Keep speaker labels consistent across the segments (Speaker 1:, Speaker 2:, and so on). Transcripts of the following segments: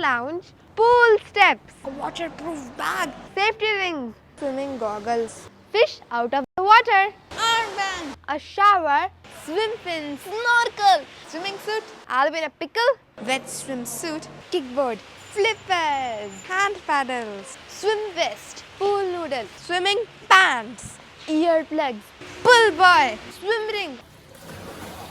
Speaker 1: lounge, pool steps,
Speaker 2: A waterproof bag.
Speaker 1: safety rings,
Speaker 2: Swimming goggles.
Speaker 1: fish out of the water,
Speaker 2: Armband.
Speaker 1: a shower, swim fins,
Speaker 2: Snorkel. Swimming suit.
Speaker 1: I'll be in a pickle,
Speaker 2: Wet swimsuit.
Speaker 1: kickboard, flippers,
Speaker 2: Hand paddles.
Speaker 1: swim vest, pool noodle,
Speaker 2: Swimming pants.
Speaker 1: earplugs, pull boy, swim ring,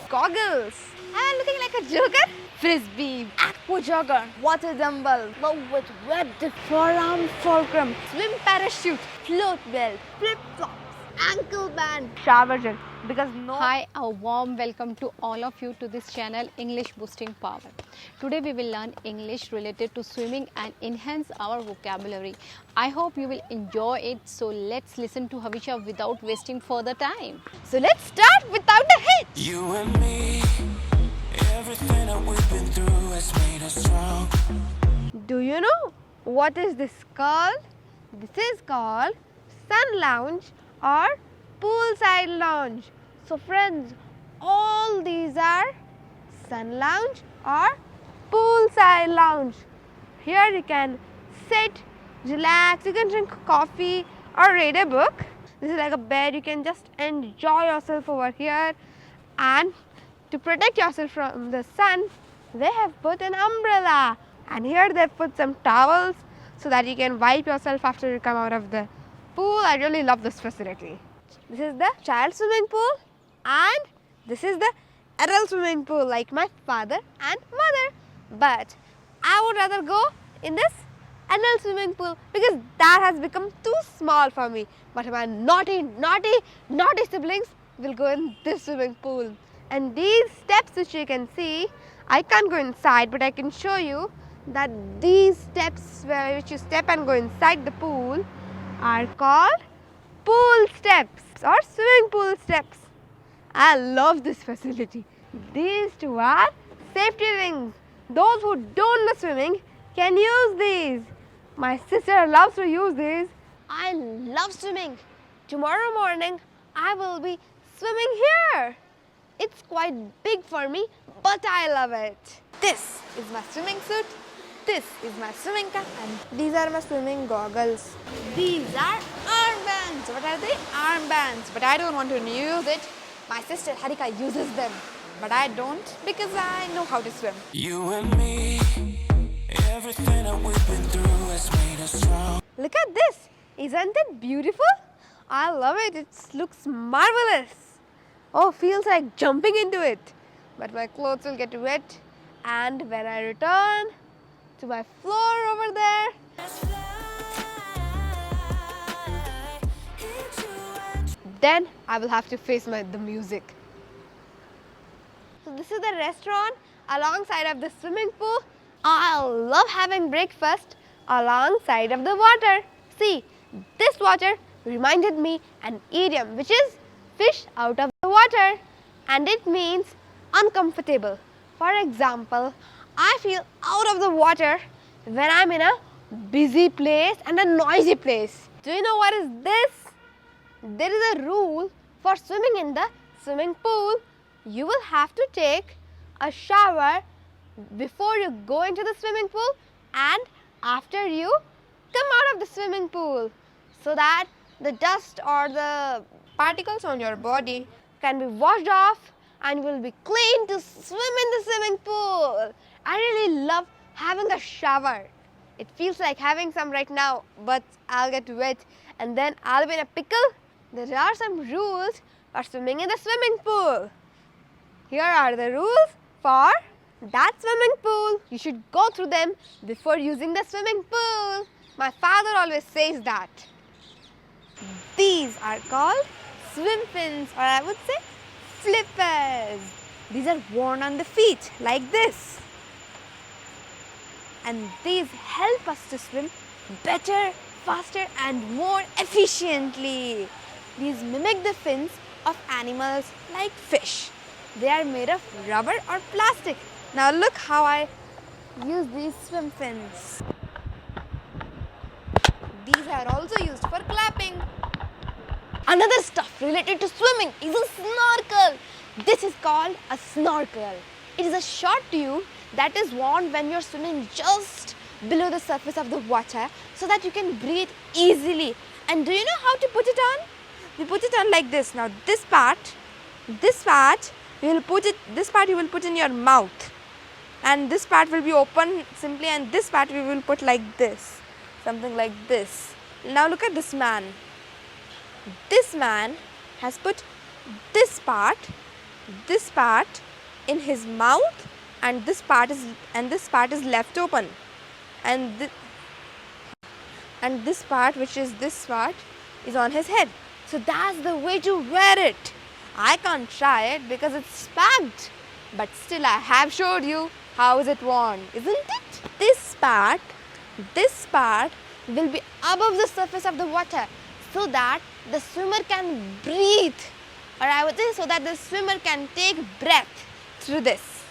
Speaker 1: goggles. Am I looking like a joker? Frisbee,
Speaker 2: Aqua jogger.
Speaker 1: water dumbbell,
Speaker 2: Love with webbed forearm fulcrum.
Speaker 1: swim parachute, float belt, flip flops, ankle band, shower gel. Because no.
Speaker 3: Hi, a warm welcome to all of you to this channel English Boosting Power. Today we will learn English related to swimming and enhance our vocabulary. I hope you will enjoy it, so let's listen to Havisha without wasting further time.
Speaker 1: So let's start without a hitch.
Speaker 4: You and me, everything that we've been through has made us strong.
Speaker 1: Do you know what is this called? This is called sun lounge or poolside lounge. So friends, all these are sun lounge or poolside lounge. Here you can sit, relax, you can drink coffee or read a book. This is like a bed, you can just enjoy yourself over here. And to protect yourself from the sun, they have put an umbrella, and here they have put some towels so that you can wipe yourself after you come out of the pool. I really love this facility. This is the child swimming pool, and this is the adult swimming pool like my father and mother. But I would rather go in this adult swimming pool because that has become too small for me. But my naughty siblings will go in this swimming pool. And these steps which you can see, I can't go inside, but I can show you that these steps which you step and go inside the pool are called pool steps or swimming pool steps. I love this facility. These two are safety rings. Those who don't know swimming can use these. My sister loves to use these. I love swimming. Tomorrow morning I will be swimming here. It's quite big for me, but I love it.
Speaker 2: This is my swimming suit. This is my swimming cap. And these are my swimming goggles.
Speaker 1: These are
Speaker 2: Armbands. What are they? Armbands. But I don't want to use it. My sister Harika uses them. But I don't because I know how to swim.
Speaker 4: You and me, everything that we've been through has made us strong.
Speaker 1: Look at this. Isn't it beautiful? I love it. It looks marvelous. Oh, feels like jumping into it. But my clothes will get wet. And when I return to my floor over there, then I will have to face the music. So this is the restaurant alongside of the swimming pool. I love having breakfast alongside of the water. See, this water reminded me an idiom which is fish out of the water, and it means uncomfortable. For example, I feel out of the water when I'm in a busy place and a noisy place. Do you know what is this? There is a rule for swimming in the swimming pool. You will have to take a shower before you go into the swimming pool and after you come out of the swimming pool, so that the dust or the particles on your body can be washed off and you will be clean to swim in the swimming pool. I really love having a shower. It feels like having some right now, but I'll get wet and then I'll be in a pickle. There are some rules for swimming in the swimming pool. Here are the rules for that swimming pool. You should go through them before using the swimming pool. My father always says that. These are called swim fins, or I would say flippers.
Speaker 2: These are worn on the feet like this. And these help us to swim better, faster and more efficiently. These mimic the fins of animals like fish. They are made of rubber or plastic. Now look how I use these swim fins. These are also used for clapping. Another stuff related to swimming is a snorkel. This is called a snorkel. It is a short tube that is worn when you're swimming just below the surface of the water so that you can breathe easily. And do you know how to put it on? We put it on like this. Now this part you will put in your mouth, and this part will be open simply, and this part we will put like this, something like this. Now look at this man. This man has put this part in his mouth, and this part is left open, and this part, which is this part, is on his head. So that's the way to wear it. I can't try it because it's packed, but still I have showed you how is it worn, isn't it? This part will be above the surface of the water so that the swimmer can breathe, or I would say so that the swimmer can take breath through this.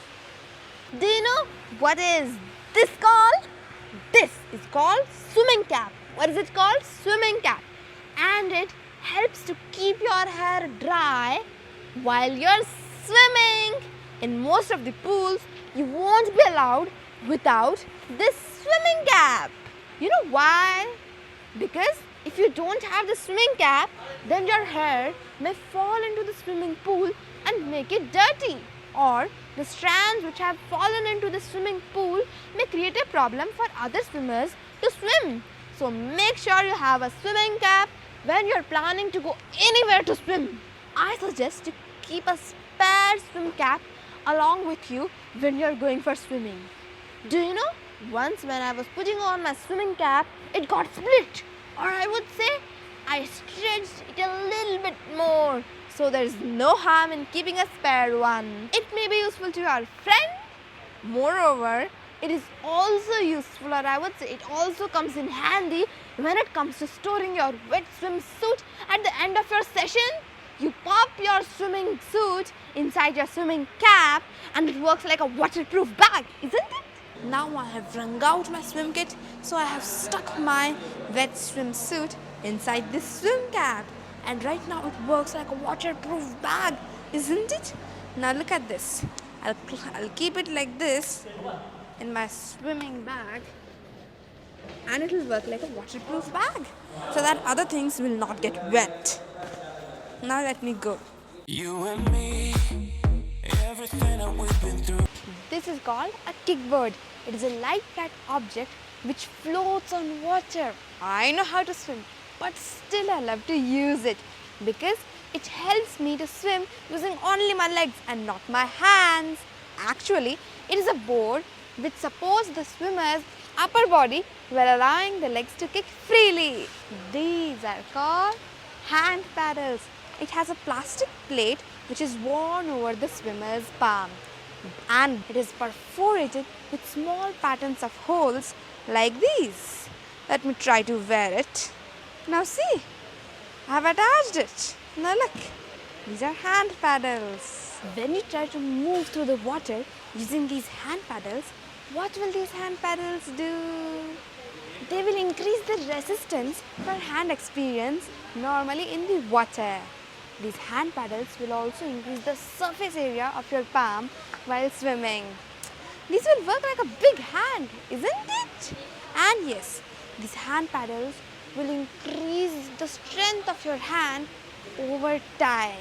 Speaker 2: Do you know what is this called? This is called swimming cap. What is it called? Swimming cap. And it helps to keep your hair dry while you're swimming. In most of the pools, you won't be allowed without this swimming cap. You know why? Because if you don't have the swimming cap, then your hair may fall into the swimming pool and make it dirty. Or the strands which have fallen into the swimming pool may create a problem for other swimmers to swim. So make sure you have a swimming cap when you're planning to go anywhere to swim. I suggest to keep a spare swim cap along with you when you're going for swimming. Do you know, once when I was putting on my swimming cap, it got split, or I would say I stretched it a little bit more. So there's no harm in keeping a spare one. It may be useful to your friend. Moreover, it is also useful, or I would say it also comes in handy when it comes to storing your wet swimsuit at the end of your session. You pop your swimming suit inside your swimming cap and it works like a waterproof bag, isn't it? Now I have wrung out my swim kit, so I have stuck my wet swimsuit inside this swim cap. And right now it works like a waterproof bag, isn't it? Now look at this. I'll keep it like this in my swimming bag, and it will work like a waterproof bag so that other things will not get wet. Now let me go.
Speaker 4: You and me, everything that we've been through.
Speaker 2: This is called a kickboard. It is a light flat object which floats on water. I know how to swim, but still I love to use it because it helps me to swim using only my legs and not my hands. Actually, it is a board which supports the swimmer's upper body while allowing the legs to kick freely. These are called hand paddles. It has a plastic plate which is worn over the swimmer's palm, and it is perforated with small patterns of holes like these. Let me try to wear it. Now see, I have attached it. Now look, these are hand paddles. When you try to move through the water using these hand paddles, what will these hand paddles do? They will increase the resistance for hand experience normally in the water. These hand paddles will also increase the surface area of your palm while swimming. These will work like a big hand, isn't it? And yes, these hand paddles will increase the strength of your hand over time.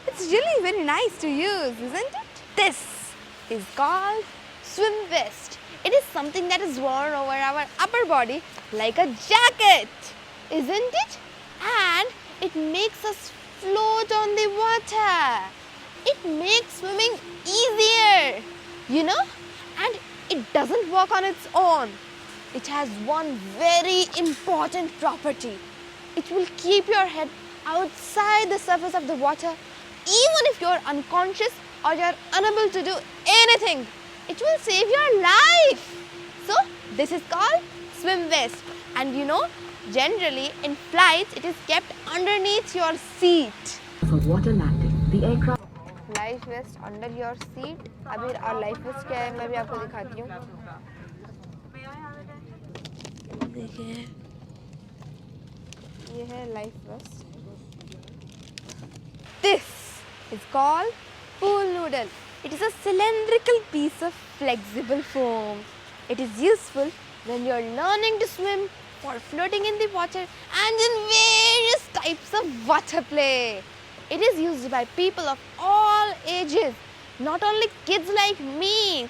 Speaker 2: It's really very nice to use, isn't it? This is called swim vest. It is something that is worn over our upper body like a jacket, isn't it? And it makes us float on the water. It makes swimming easier, you know, and it doesn't work on its own. It has one very important property. It will keep your head outside the surface of the water even if you're unconscious or you're unable to do anything. It will save your life. So this is called swim vest, and you know, generally in flights it is kept underneath your seat.
Speaker 5: For water landing, the aircraft.
Speaker 2: Life vest under your seat. अभी और life waste क्या है मैं भी आपको दिखाती हूँ. देखिए ये है life vest. This is called pool noodle. It is a cylindrical piece of flexible foam. It is useful when you are learning to swim, for floating in the water, and in various types of water play. It is used by people of all ages, not only kids like me.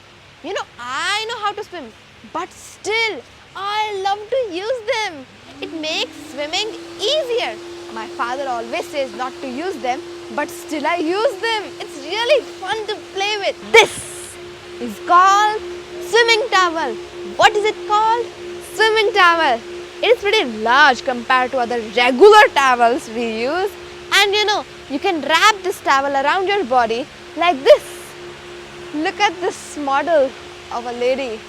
Speaker 2: You know, I know how to swim, but still, I love to use them. It makes swimming easier. My father always says not to use them, but still I use them. It's really fun to play with. This is called swimming towel. What is it called? Swimming towel. It is pretty large compared to other regular towels we use. And you know, you can wrap this towel around your body like this. Look at this model of a lady.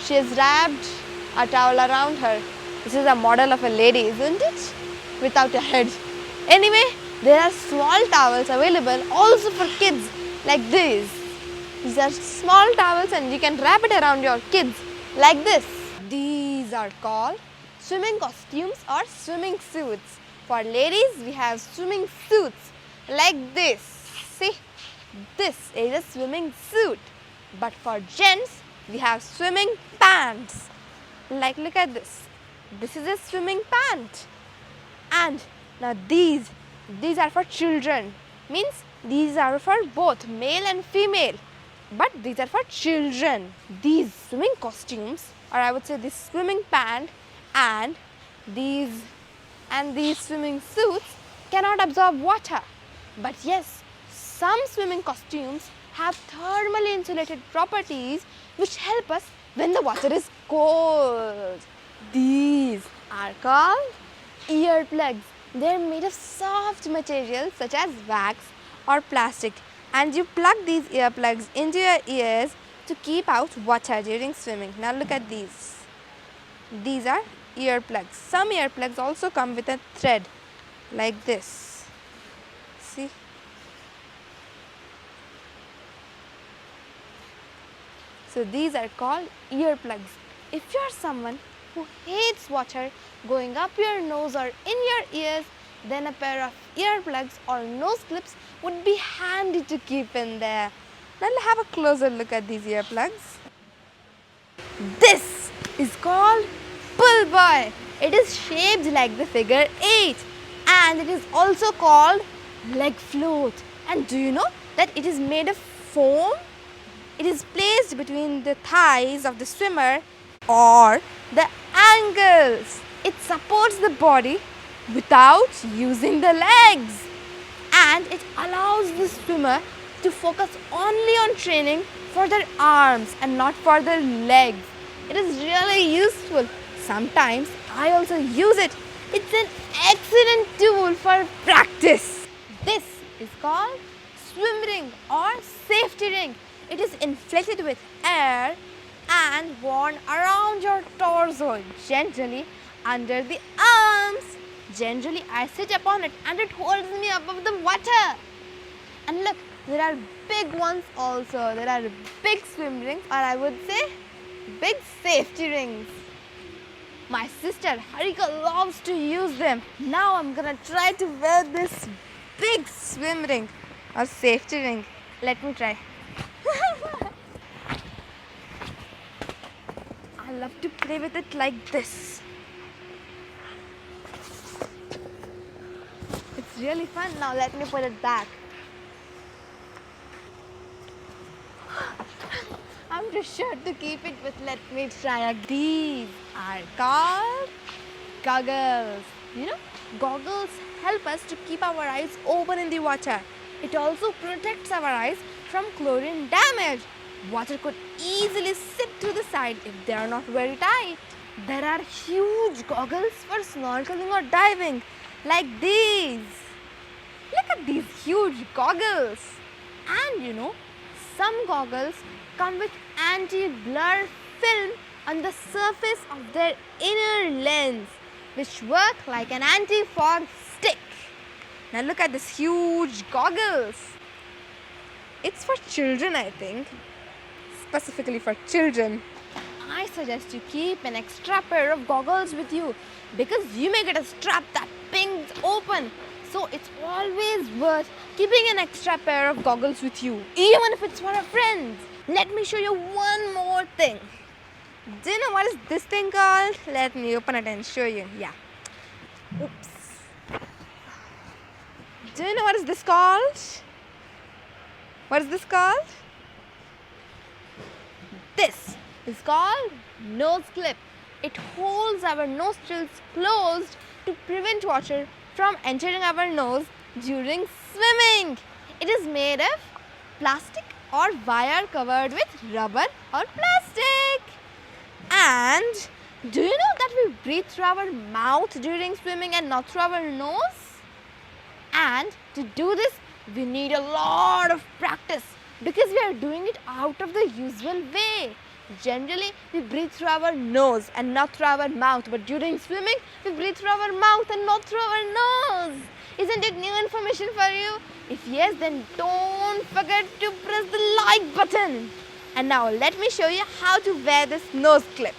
Speaker 2: She has wrapped a towel around her. This is a model of a lady, isn't it? Without a head. Anyway, there are small towels available also for kids like these. These are small towels and you can wrap it around your kids like this. These are called swimming costumes or swimming suits. For ladies, we have swimming suits like this. See, this is a swimming suit. But for gents, we have swimming pants. Like, look at this. This is a swimming pant. And now these are for children. Means these are for both male and female. But these are for children. These swimming costumes, or I would say this swimming pant and these swimming suits cannot absorb water. But yes, some swimming costumes have thermally insulated properties which help us when the water is cold. These are called earplugs. They are made of soft materials such as wax or plastic, and you plug these earplugs into your ears to keep out water during swimming. Now look at these. These are earplugs. Some earplugs also come with a thread like this. See? So these are called earplugs. If you are someone who hates water going up your nose or in your ears, then a pair of earplugs or nose clips would be handy to keep in there. Now let's have a closer look at these earplugs. This is called pull buoy. It is shaped like the figure 8 and it is also called leg float. And do you know that it is made of foam? It is placed between the thighs of the swimmer or the ankles. It supports the body without using the legs, and it allows the swimmer to focus only on training for their arms and not for their legs. It is really useful. Sometimes I also use it. It's an excellent tool for practice. This is called swim ring or safety ring. It is inflated with air and worn around your torso, generally under the arms. Generally, I sit upon it and it holds me above the water. And look, there are big ones also. There are big swim rings, or I would say big safety rings. My sister Harika loves to use them. Now I'm gonna try to wear this big swim ring or safety ring. Let me try. I love to play with it like this. It's really fun. Now let me put it back. I'm too short to keep it, but let me try. These are called goggles. You know, goggles help us to keep our eyes open in the water. It also protects our eyes from chlorine damage. Water could easily seep through the side if they are not very tight. There are huge goggles for snorkeling or diving, like these. Look at these huge goggles. And you know, some goggles come with anti-blur film on the surface of their inner lens, which work like an anti-fog stick. Now look at this huge goggles. It's for children, I think. Specifically for children. I suggest you keep an extra pair of goggles with you because you may get a strap that pings open. So So it's always worth keeping an extra pair of goggles with you, even if it's for a friend. Let me show you one more thing. Do you know what is this thing called? Let me open it and show you. Yeah. Oops. Do you know what is this called? What is this called? This is called nose clip. It holds our nostrils closed to prevent water from entering our nose during swimming. It is made of plastic or wire covered with rubber or plastic. And do you know that we breathe through our mouth during swimming and not through our nose? And to do this, we need a lot of practice because we are doing it out of the usual way. Generally, we breathe through our nose and not through our mouth. But during swimming, we breathe through our mouth and not through our nose. Isn't it new information for you? If yes, then don't forget to press the like button. And now let me show you how to wear this nose clip.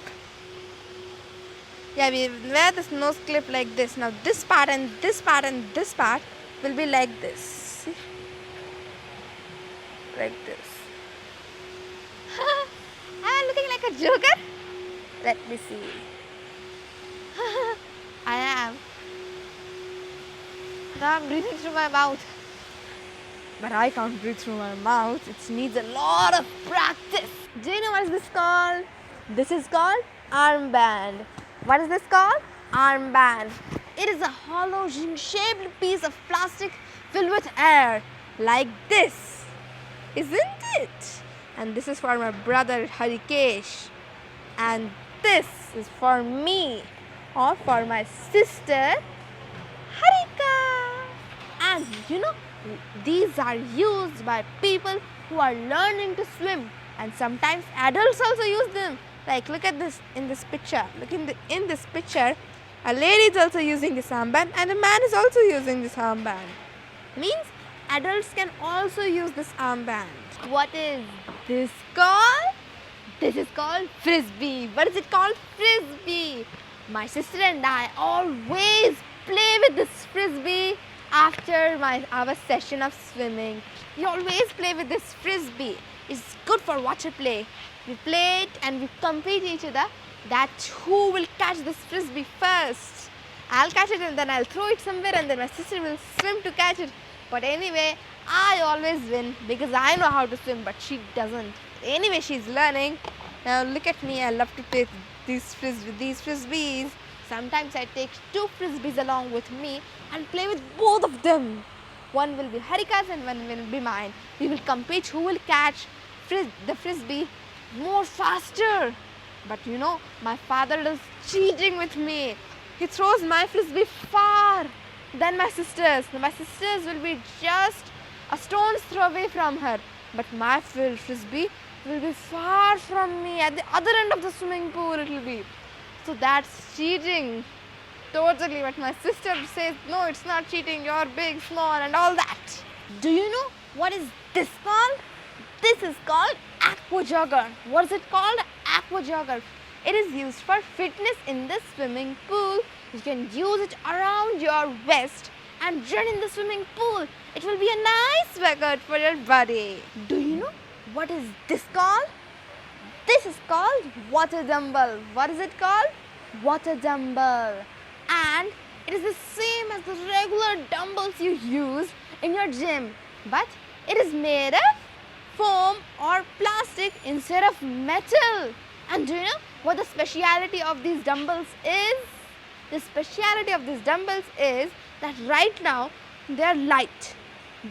Speaker 2: Yeah, we wear this nose clip like this. Now this part and this part and this part will be like this. See? Like this. Am I looking like a joker? Let me see. I am. Now I'm breathing through my mouth. But I can't breathe through my mouth. It needs a lot of practice. Do you know what is this called? This is called armband. What is this called? Armband. It is a hollow shaped piece of plastic filled with air. Like this. Isn't it? And this is for my brother Harikesh. And this is for me or for my sister Harika. And you know, these are used by people who are learning to swim, and sometimes adults also use them. Like look at this in this picture. Look in this picture, a lady is also using this armband and a man is also using this armband. Means adults can also use this armband. What is this called? This is called frisbee. What is it called? Frisbee. My sister and I always play with this frisbee after our session of swimming. We always play with this frisbee. It's good for water play. We play it and we compete each other that who will catch this frisbee first. I'll catch it and then I'll throw it somewhere and then my sister will swim to catch it. But anyway, I always win because I know how to swim but she doesn't. Anyway, she's learning. Now look at me, I love to play these frisbees. Sometimes I take 2 frisbees along with me and play with both of them. One will be Harika's and one will be mine. We will compete who will catch the frisbee more faster. But you know, my father is cheating with me. He throws my frisbee far than my sister's. My sister's will be just a stone's throw away from her. But my frisbee will be far from me. At the other end of the swimming pool it will be. So that's cheating. Totally. But my sister says, no, it's not cheating. You're big, small and all that. Do you know what is this called? This is called aqua jogger. What is it called? Aqua jogger. It is used for fitness in the swimming pool. You can use it around your waist and run in the swimming pool. It will be a nice workout for your body. Do you know what is this called? This is called water dumbbell. What is it called? Water dumbbell. And it is the same as the regular dumbbells you use in your gym. But it is made of foam or plastic instead of metal. And do you know what the speciality of these dumbbells is? The speciality of these dumbbells is that right now they are light.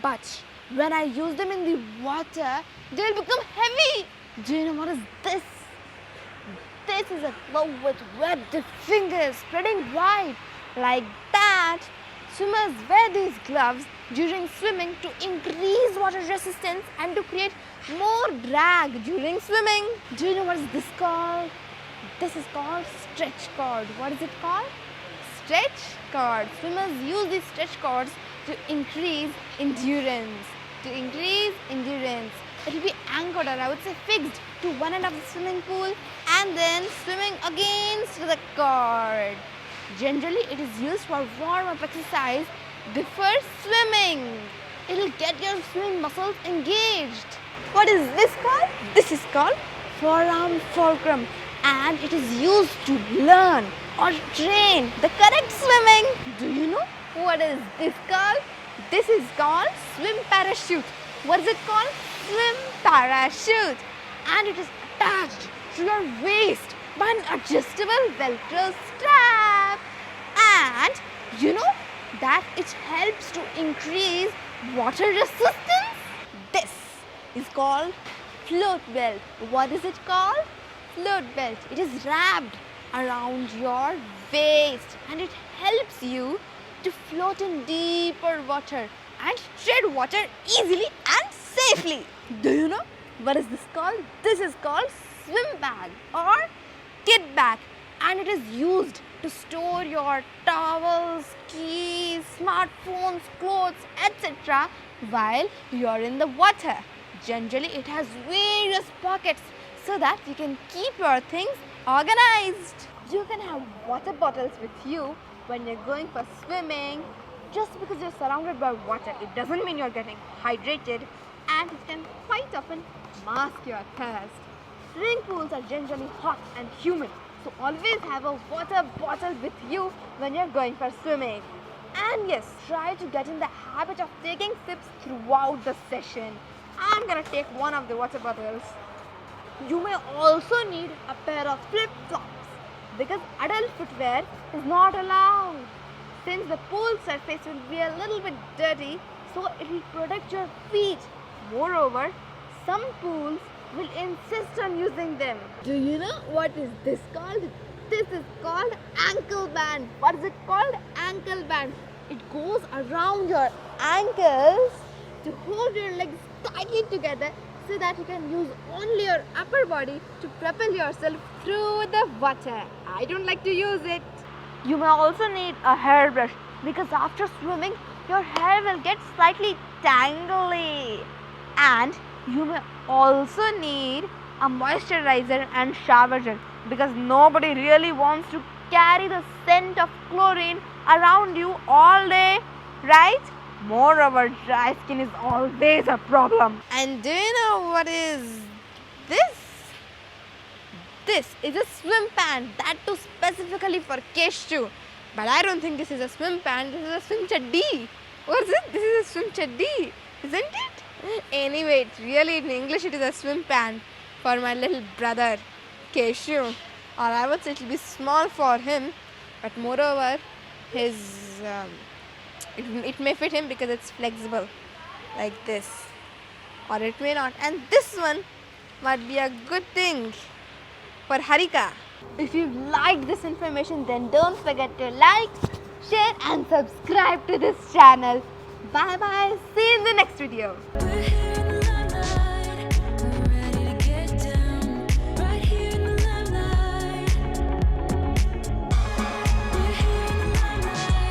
Speaker 2: But when I use them in the water, they will become heavy. Do you know what is this? This is a glove with webbed fingers spreading wide. Like that, swimmers wear these gloves during swimming to increase water resistance and to create more drag during swimming. Do you know what is this called? This is called stretch cord. What is it called? Stretch cord. Swimmers use these stretch cords to increase endurance. It will be anchored, or I would say fixed, to one end of the swimming pool and then swimming against the cord. Generally, it is used for warm-up exercise before swimming. It'll get your swimming muscles engaged. What is this called? This is called forearm fulcrum, and it is used to learn or train the correct swimming. Do you know what is this called? This is called swim parachute. What is it called? Swim parachute. And it is attached to your waist by an adjustable Velcro strap. And you know that it helps to increase water resistance. This is called float belt. What is it called? Float belt. It is wrapped around your waist and it helps you to float in deeper water and tread water easily and safely. Do you know what is this called? This is called swim bag or kit bag, and it is used to store your towels, keys, smartphones, clothes, etc. while you are in the water. Generally, it has various pockets so that you can keep your things organized. You can have water bottles with you when you're going for swimming. Just because you're surrounded by water, it doesn't mean you're getting hydrated, and it can quite often mask your thirst. Swimming pools are generally hot and humid, so always have a water bottle with you when you're going for swimming. And yes, try to get in the habit of taking sips throughout the session. I'm gonna take one of the water bottles. You may also need a pair of flip-flops because adult footwear is not allowed. Since the pool surface will be a little bit dirty, so it will protect your feet. Moreover, some pools will insist on using them. Do you know what is this called? This is called ankle band. What is it called? Ankle band. It goes around your ankles to hold your legs tightly together so that you can use only your upper body to propel yourself through the water. I don't like to use it. You may also need a hairbrush because after swimming, your hair will get slightly tangly. And you may also need a moisturizer and shower gel because nobody really wants to carry the scent of chlorine around you all day, right? Moreover, dry skin is always a problem. And do you know what is this? This is a swim pant, that too specifically for Keshu. But I don't think this is a swim pant, this is a swim chaddi. What is it? This is a swim chaddi, isn't it? Anyway, really in English it is a swim pant for my little brother Keshu. Or I would say it will be small for him, but moreover, his it may fit him because it's flexible like this, or it may not. And this one might be a good thing for Harika. If you liked this information, then don't forget to like, share and subscribe to this channel. Bye bye. See you in the next video.